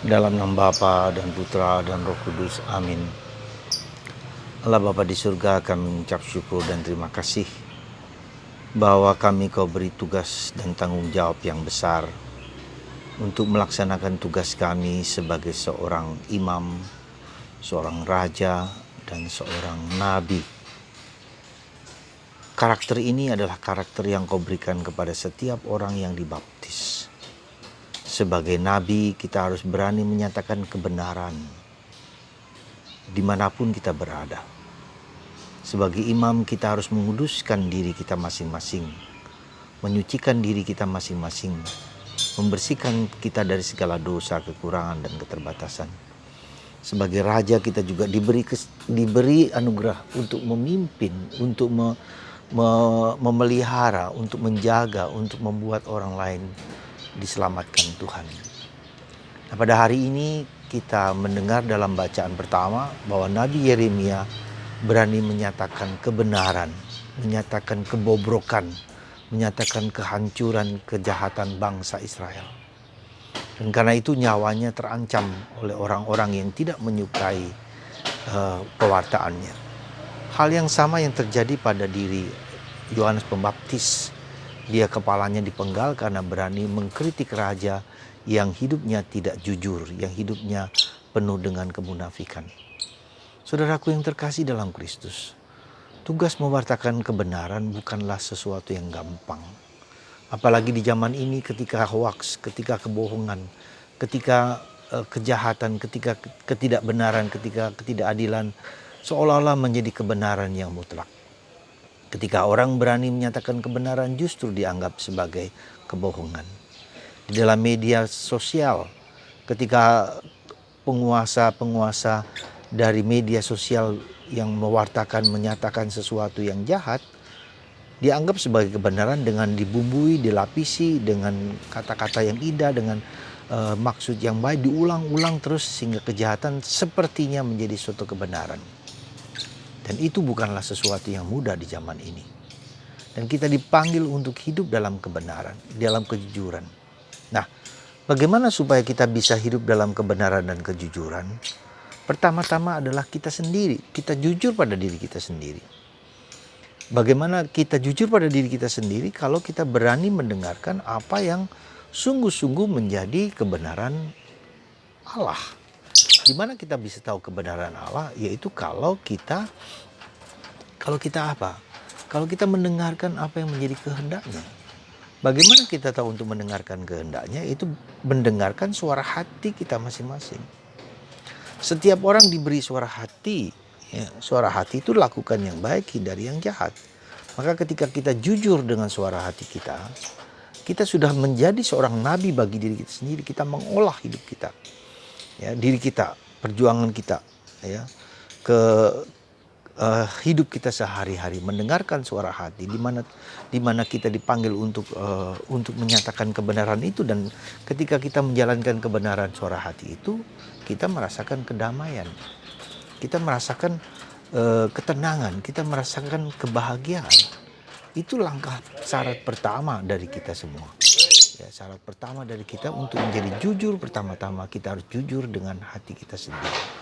Dalam nama Bapa dan Putra dan Roh Kudus, amin. Allah Bapa di surga, kami mengucap syukur dan terima kasih bahwa Kau beri tugas dan tanggung jawab yang besar untuk melaksanakan tugas kami sebagai seorang imam, seorang raja, dan seorang nabi. Karakter ini adalah karakter yang Kau berikan kepada setiap orang yang dibaptis. Sebagai nabi, kita harus berani menyatakan kebenaran dimanapun kita berada. Sebagai imam, kita harus menguduskan diri kita masing-masing, menyucikan diri kita masing-masing, membersihkan kita dari segala dosa, kekurangan, dan keterbatasan. Sebagai raja, kita juga diberi anugerah untuk memimpin, untuk memelihara, untuk menjaga, untuk membuat orang lain diselamatkan Tuhan. Nah, pada hari ini kita mendengar dalam bacaan pertama bahwa Nabi Yeremia berani menyatakan kebenaran, menyatakan kebobrokan, menyatakan kehancuran, kejahatan bangsa Israel. Dan karena itu nyawanya terancam oleh orang-orang yang tidak menyukai pewartaannya. Hal yang sama yang terjadi pada diri Yohanes Pembaptis. Dia kepalanya dipenggal karena berani mengkritik raja yang hidupnya tidak jujur, yang hidupnya penuh dengan kemunafikan. Saudaraku yang terkasih dalam Kristus, tugas mewartakan kebenaran bukanlah sesuatu yang gampang. Apalagi di zaman ini ketika hoaks, ketika kebohongan, ketika kejahatan, ketika ketidakbenaran, ketika ketidakadilan seolah-olah menjadi kebenaran yang mutlak. Ketika orang berani menyatakan kebenaran justru dianggap sebagai kebohongan. Di dalam media sosial, ketika penguasa-penguasa dari media sosial yang mewartakan, menyatakan sesuatu yang jahat, dianggap sebagai kebenaran dengan dibumbui, dilapisi dengan kata-kata yang indah, dengan maksud yang baik, diulang-ulang terus sehingga kejahatan sepertinya menjadi suatu kebenaran. Dan itu bukanlah sesuatu yang mudah di zaman ini. Dan kita dipanggil untuk hidup dalam kebenaran, dalam kejujuran. Nah, bagaimana supaya kita bisa hidup dalam kebenaran dan kejujuran? Pertama-tama adalah kita sendiri, kita jujur pada diri kita sendiri. Bagaimana kita jujur pada diri kita sendiri kalau kita berani mendengarkan apa yang sungguh-sungguh menjadi kebenaran Allah. Di mana kita bisa tahu kebenaran Allah? Yaitu kalau kita apa? Kalau kita mendengarkan apa yang menjadi kehendaknya. Bagaimana kita tahu untuk mendengarkan kehendaknya? Itu mendengarkan suara hati kita masing-masing. Setiap orang diberi suara hati. Ya, suara hati itu lakukan yang baik, hindari yang jahat. Maka ketika kita jujur dengan suara hati kita sudah menjadi seorang nabi bagi diri kita sendiri. Kita mengolah hidup kita, ya, diri kita, perjuangan kita, ya, hidup kita sehari-hari, mendengarkan suara hati, di mana kita dipanggil untuk menyatakan kebenaran itu. Dan ketika kita menjalankan kebenaran suara hati itu, kita merasakan kedamaian, kita merasakan ketenangan, kita merasakan kebahagiaan. Itu langkah syarat pertama dari kita semua. Ya, syarat pertama dari kita untuk menjadi jujur, pertama-tama kita harus jujur dengan hati kita sendiri.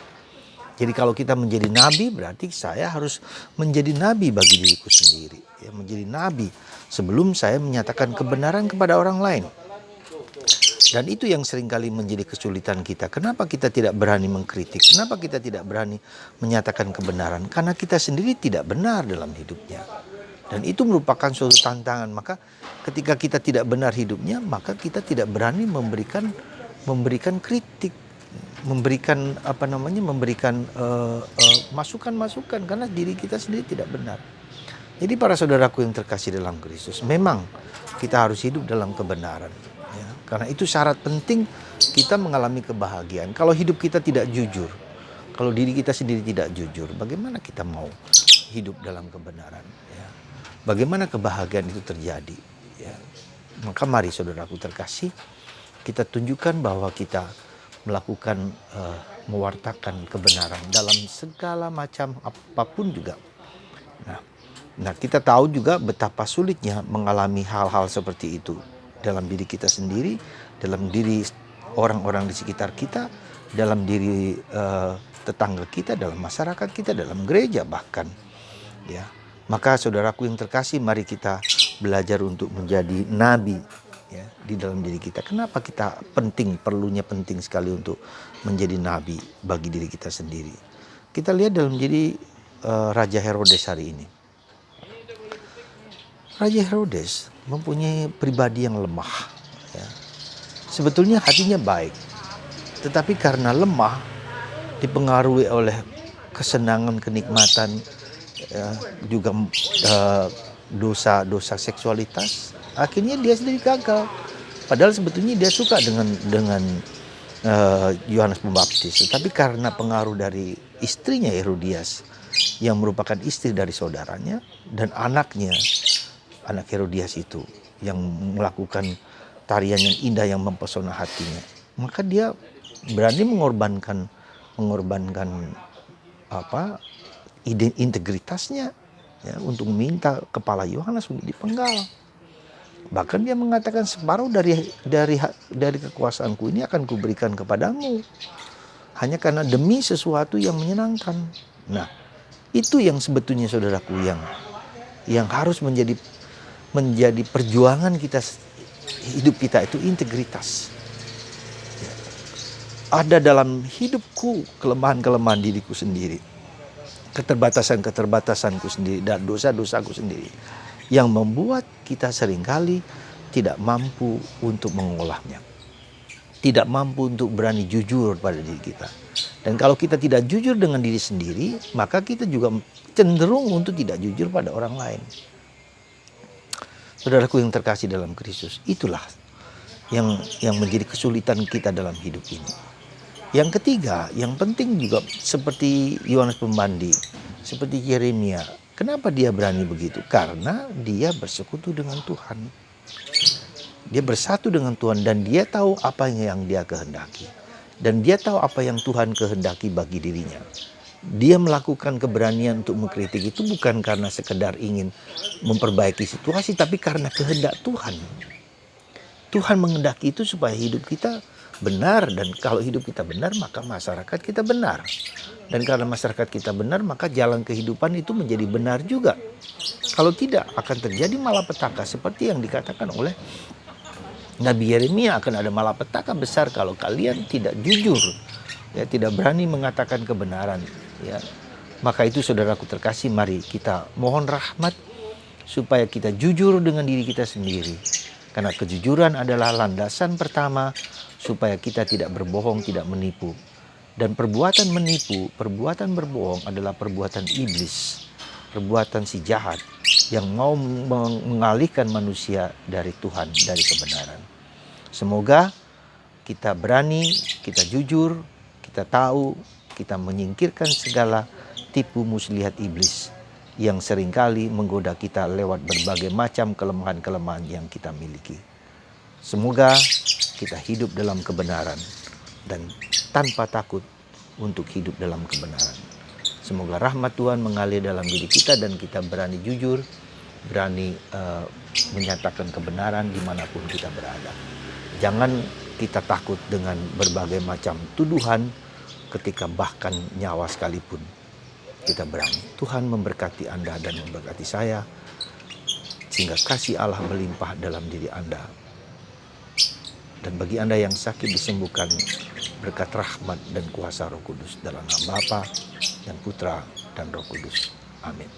Jadi kalau kita menjadi nabi, berarti saya harus menjadi nabi bagi diriku sendiri. Ya, menjadi nabi sebelum saya menyatakan kebenaran kepada orang lain. Dan itu yang seringkali menjadi kesulitan kita. Kenapa kita tidak berani mengkritik? Kenapa kita tidak berani menyatakan kebenaran? Karena kita sendiri tidak benar dalam hidupnya. Dan itu merupakan suatu tantangan. Maka ketika kita tidak benar hidupnya, maka kita tidak berani memberikan kritik, memberikan masukan-masukan karena diri kita sendiri tidak benar. Jadi para saudaraku yang terkasih dalam Kristus, memang kita harus hidup dalam kebenaran, ya. Karena itu syarat penting kita mengalami kebahagiaan. Kalau hidup kita tidak jujur, kalau diri kita sendiri tidak jujur, bagaimana kita mau hidup dalam kebenaran, ya? Bagaimana kebahagiaan itu terjadi, ya? Maka mari saudaraku terkasih, kita tunjukkan bahwa kita melakukan mewartakan kebenaran dalam segala macam apapun juga. Nah, kita tahu juga betapa sulitnya mengalami hal-hal seperti itu dalam diri kita sendiri, dalam diri orang-orang di sekitar kita, dalam diri tetangga kita, dalam masyarakat kita, dalam gereja bahkan. Ya, maka saudaraku yang terkasih, mari kita belajar untuk menjadi nabi ya di dalam diri kita. Kenapa kita perlunya penting sekali untuk menjadi nabi bagi diri kita sendiri? Kita lihat dalam diri Raja Herodes hari ini. Raja Herodes mempunyai pribadi yang lemah. Ya. Sebetulnya hatinya baik, tetapi karena lemah, dipengaruhi oleh kesenangan, kenikmatan, ya, juga dosa seksualitas, akhirnya dia sendiri gagal. Padahal sebetulnya dia suka dengan Yohanes Pembaptis, tetapi karena pengaruh dari istrinya Herodias yang merupakan istri dari saudaranya dan anaknya, anak Herodias itu yang melakukan tarian yang indah yang mempesona hatinya, maka dia berani mengorbankan integritasnya ya, untuk meminta kepala Yohanes untuk dipenggal. Bahkan dia mengatakan, separuh dari kekuasaanku ini akan kuberikan kepadamu, hanya karena demi sesuatu yang menyenangkan. Nah, itu yang sebetulnya saudaraku yang harus menjadi perjuangan kita, hidup kita itu integritas. Ada dalam hidupku kelemahan-kelemahan diriku sendiri, keterbatasan-keterbatasanku sendiri, dan dosa-dosaku sendiri yang membuat kita seringkali tidak mampu untuk mengolahnya, tidak mampu untuk berani jujur pada diri kita. Dan kalau kita tidak jujur dengan diri sendiri, maka kita juga cenderung untuk tidak jujur pada orang lain. Saudaraku yang terkasih dalam Kristus, itulah yang menjadi kesulitan kita dalam hidup ini. Yang ketiga, yang penting juga seperti Yohanes Pembandi, seperti Yeremia. Kenapa dia berani begitu? Karena dia bersekutu dengan Tuhan. Dia bersatu dengan Tuhan dan dia tahu apa yang dia kehendaki. Dan dia tahu apa yang Tuhan kehendaki bagi dirinya. Dia melakukan keberanian untuk mengkritik itu bukan karena sekedar ingin memperbaiki situasi, tapi karena kehendak Tuhan. Tuhan menghendaki itu supaya hidup kita benar, dan kalau hidup kita benar maka masyarakat kita benar, dan karena masyarakat kita benar maka jalan kehidupan itu menjadi benar juga. Kalau tidak, akan terjadi malapetaka seperti yang dikatakan oleh Nabi Yeremia, akan ada malapetaka besar kalau kalian tidak jujur, ya, tidak berani mengatakan kebenaran, ya. Maka itu saudaraku terkasih, mari kita mohon rahmat supaya kita jujur dengan diri kita sendiri, karena kejujuran adalah landasan pertama supaya kita tidak berbohong, tidak menipu. Dan perbuatan menipu, perbuatan berbohong adalah perbuatan iblis, perbuatan si jahat yang mau mengalihkan manusia dari Tuhan, dari kebenaran. Semoga kita berani, kita jujur, kita tahu, kita menyingkirkan segala tipu muslihat iblis yang seringkali menggoda kita lewat berbagai macam kelemahan-kelemahan yang kita miliki. Semoga kita hidup dalam kebenaran dan tanpa takut untuk hidup dalam kebenaran. Semoga rahmat Tuhan mengalir dalam diri kita dan kita berani jujur, berani menyatakan kebenaran dimanapun kita berada. Jangan kita takut dengan berbagai macam tuduhan ketika bahkan nyawa sekalipun kita berani. Tuhan memberkati Anda dan memberkati saya, sehingga kasih Allah melimpah dalam diri Anda. Dan bagi Anda yang sakit disembuhkan berkat rahmat dan kuasa Roh Kudus, dalam nama Bapa dan Putra dan Roh Kudus. Amin.